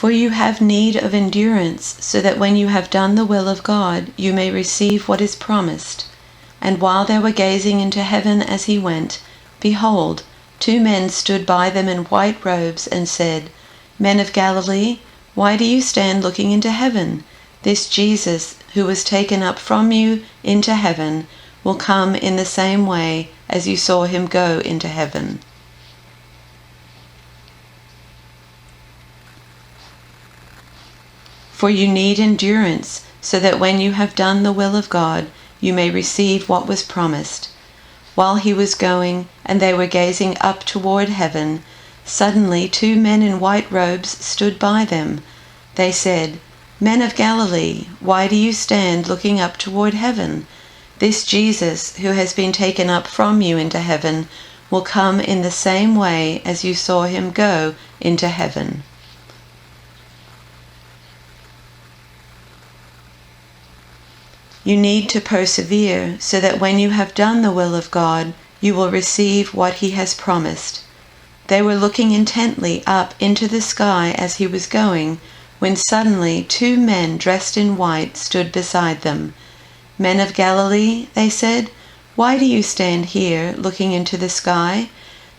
For you have need of endurance, so that when you have done the will of God, you may receive what is promised. And while they were gazing into heaven as he went, behold, 2 men stood by them in white robes and said, Men of Galilee, why do you stand looking into heaven? This Jesus, who was taken up from you into heaven, will come in the same way as you saw him go into heaven. For you need endurance, so that when you have done the will of God, you may receive what was promised. While he was going, and they were gazing up toward heaven, suddenly 2 men in white robes stood by them. They said, Men of Galilee, why do you stand looking up toward heaven? This Jesus, who has been taken up from you into heaven, will come in the same way as you saw him go into heaven. You need to persevere, so that when you have done the will of God, you will receive what he has promised. They were looking intently up into the sky as he was going, when suddenly 2 men dressed in white stood beside them. Men of Galilee, they said, why do you stand here looking into the sky?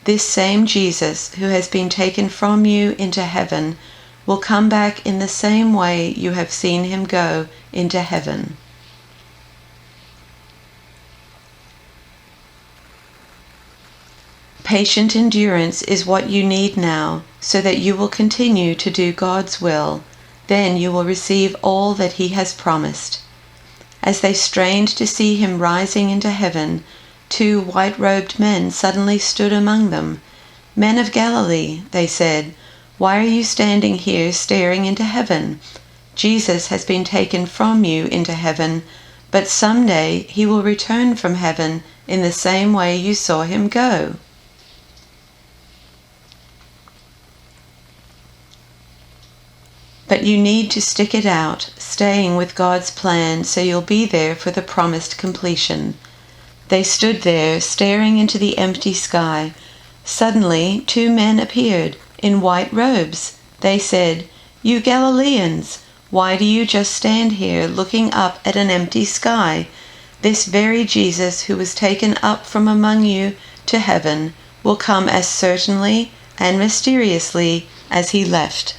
This same Jesus, who has been taken from you into heaven, will come back in the same way you have seen him go into heaven. Patient endurance is what you need now, so that you will continue to do God's will. Then you will receive all that he has promised. As they strained to see him rising into heaven, 2 white-robed men suddenly stood among them. Men of Galilee, they said, why are you standing here staring into heaven? Jesus has been taken from you into heaven, but someday he will return from heaven in the same way you saw him go. But you need to stick it out, staying with God's plan so you'll be there for the promised completion. They stood there, staring into the empty sky. Suddenly, 2 men appeared, in white robes. They said, You Galileans, why do you just stand here looking up at an empty sky? This very Jesus who was taken up from among you to heaven will come as certainly and mysteriously as he left.